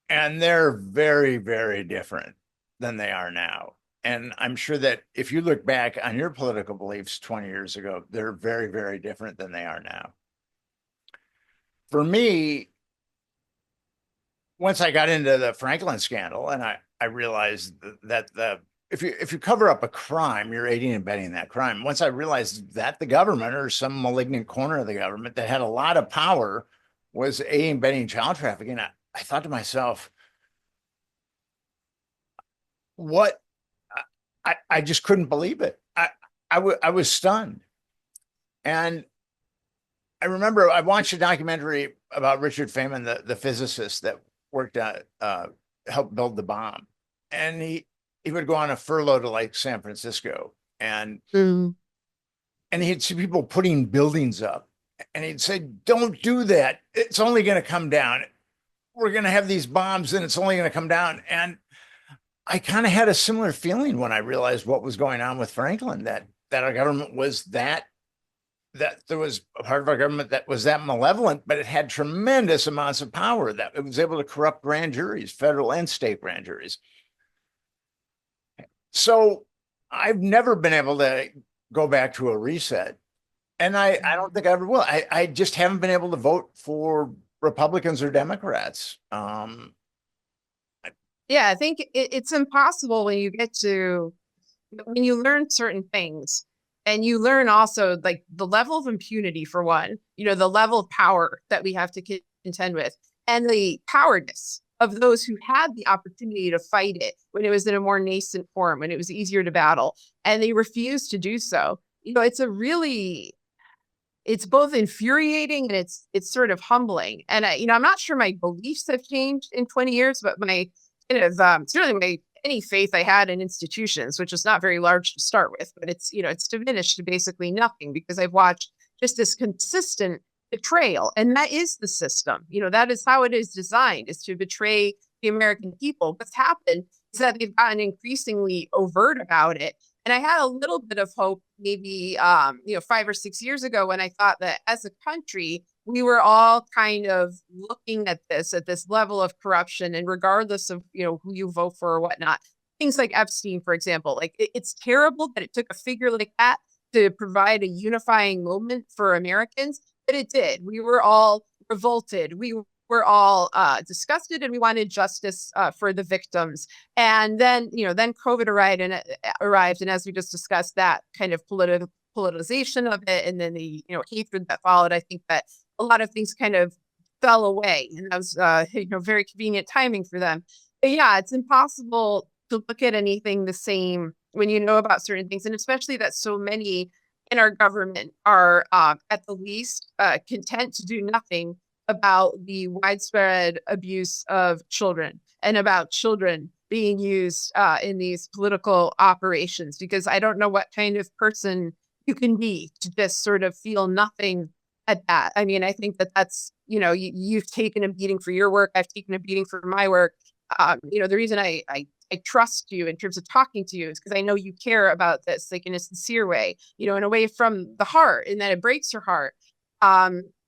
and they're very, very different than they are now. And I'm sure that if you look back on your political beliefs 20 years ago, they're very, very different than they are now. For me, once I got into the Franklin scandal, and I realized that if you cover up a crime, you're aiding and abetting that crime. Once I realized that the government or some malignant corner of the government that had a lot of power was aiding and abetting child trafficking, I thought to myself, what? I just couldn't believe it. I was stunned. And I remember I watched a documentary about Richard Feynman, the physicist that worked at, helped build the bomb. And he would go on a furlough to like San Francisco, and he'd see people putting buildings up, and he'd say, don't do that. It's only going to come down. We're going to have these bombs and it's only going to come down. And I kind of had a similar feeling when I realized what was going on with Franklin, that our government was that there was a part of our government that was that malevolent, but it had tremendous amounts of power, that it was able to corrupt grand juries, federal and state grand juries. So I've never been able to go back to a reset. And I don't think I ever will. I just haven't been able to vote for Republicans or Democrats. Yeah, I think it's impossible when you learn certain things, and you learn also like the level of impunity for one, the level of power that we have to contend with, and the cowardice of those who had the opportunity to fight it when it was in a more nascent form, when it was easier to battle, and they refused to do so. It's both infuriating and it's sort of humbling. And I'm not sure my beliefs have changed in 20 years, but my certainly any faith I had in institutions, which is not very large to start with, but it's diminished to basically nothing because I've watched just this consistent betrayal. And that is the system. That is how it is designed, is to betray the American people. What's happened is that they've gotten increasingly overt about it. And I had a little bit of hope maybe, 5 or 6 years ago, when I thought that as a country, we were all kind of looking at this level of corruption, and regardless of, who you vote for or whatnot, things like Epstein, for example, like it's terrible that it took a figure like that to provide a unifying moment for Americans, but it did. We were all revolted. We were all disgusted, and we wanted justice for the victims. And then, then COVID arrived, and as we just discussed, that kind of politicization of it, and then the hatred that followed. I think that a lot of things kind of fell away, and that was very convenient timing for them. But yeah, it's impossible to look at anything the same when you know about certain things, and especially that so many in our government are at the least content to do nothing about the widespread abuse of children and about children being used in these political operations, because I don't know what kind of person you can be to just sort of feel nothing at that. I mean, I think that's, you've taken a beating for your work. I've taken a beating for my work. The reason I trust you in terms of talking to you is because I know you care about this, like in a sincere way, in a way from the heart, and that it breaks your heart.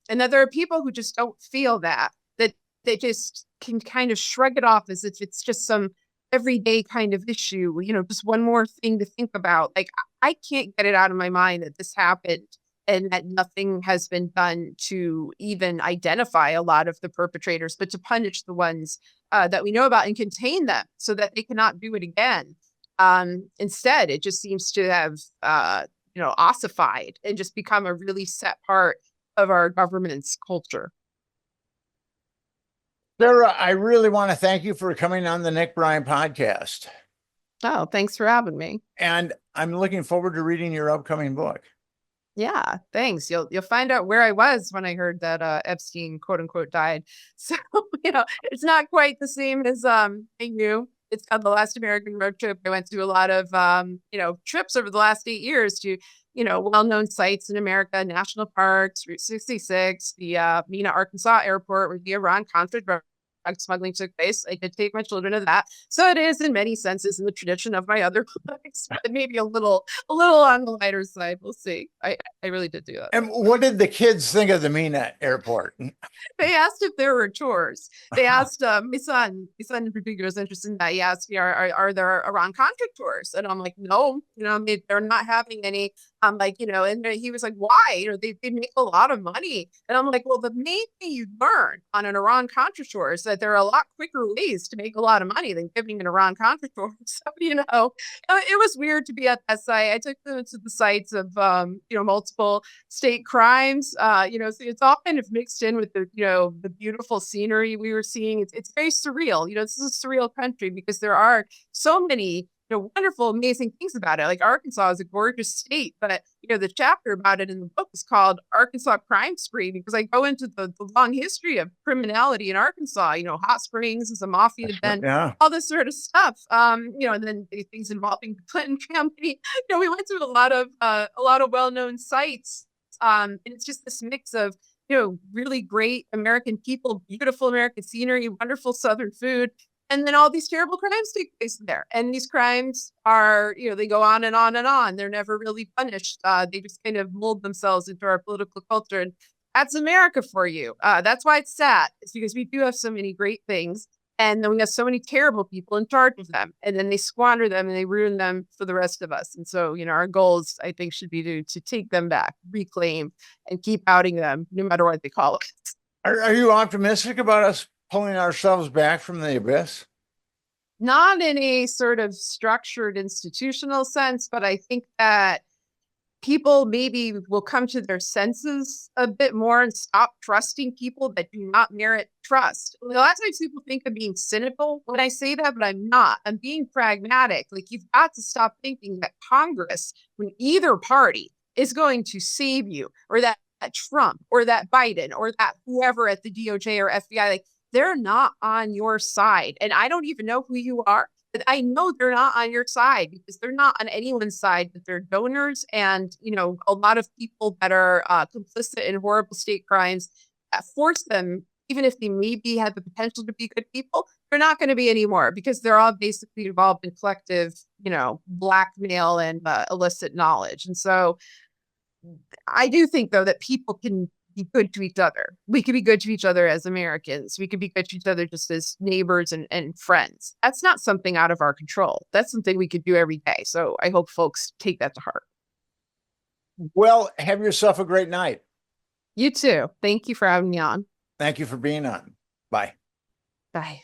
And that there are people who just don't feel that they just can kind of shrug it off as if it's just some everyday kind of issue, just one more thing to think about. Like, I can't get it out of my mind that this happened and that nothing has been done to even identify a lot of the perpetrators, but to punish the ones that we know about and contain them so that they cannot do it again. Instead, it just seems to have, ossified and just become a really set part of our government's culture. Sarah, I really want to thank you for coming on the Nick Bryant podcast. Oh, thanks for having me. And I'm looking forward to reading your upcoming book. Yeah, thanks. You'll find out where I was when I heard that Epstein quote unquote died. So, it's not quite the same as I knew. It's called The Last American Road Trip. I went to a lot of trips over the last 8 years to, well-known sites in America, national parks, Route 66, the Mena, Arkansas airport where the Iran-Contra drug smuggling took place. I did take my children to that. So it is in many senses in the tradition of my other books, but maybe a little on the lighter side. We'll see. I really did do that. And what did the kids think of the Mena airport? They asked if there were tours. They asked my son in particular is interested in that. He asked me, are there Iran Contra tours? And I'm like, no, they're not having any. I'm like, and he was like, why? They make a lot of money. And I'm like, well, the main thing you learn on an Iran Contra tour is that there are a lot quicker ways to make a lot of money than giving an Iran Contra tour. So, it was weird to be at that site. I took them to the sites of, multiple state crimes. So it's all kind of mixed in with the beautiful scenery we were seeing. It's very surreal. This is a surreal country because there are so many wonderful, amazing things about it. Like Arkansas is a gorgeous state, but the chapter about it in the book is called Arkansas Crime Spree because I go into the long history of criminality in Arkansas. Hot Springs is a mafia den, Yeah. all this sort of stuff. And then things involving the Clinton family. We went to a lot of well-known sites. And it's just this mix of really great American people, beautiful American scenery, wonderful Southern food, and then all these terrible crimes take place there. And these crimes are, they go on and on and on. They're never really punished. They just kind of mold themselves into our political culture. And that's America for you. That's why it's sad. It's because we do have so many great things. And then we have so many terrible people in charge of them. And then they squander them and they ruin them for the rest of us. And so, our goals, I think, should be to take them back, reclaim, and keep outing them, no matter what they call it. Are you optimistic about us pulling ourselves back from the abyss? Not in a sort of structured institutional sense, but I think that people maybe will come to their senses a bit more and stop trusting people that do not merit trust. A lot of times people think I'm being cynical when I say that, but I'm not. I'm being pragmatic. Like, you've got to stop thinking that Congress, when either party is going to save you, or that Trump or that Biden or that whoever at the DOJ or FBI, like, they're not on your side. And I don't even know who you are, but I know they're not on your side because they're not on anyone's side, but they're donors and, a lot of people that are complicit in horrible state crimes that force them, even if they maybe have the potential to be good people, they're not going to be anymore because they're all basically involved in collective, blackmail and illicit knowledge. And so I do think, though, that people can be good to each other. We can be good to each other as Americans. We can be good to each other just as neighbors and friends. That's not something out of our control. That's something we could do every day. So I hope folks take that to heart. Well, have yourself a great night. You too. Thank you for having me on. Thank you for being on. Bye. Bye.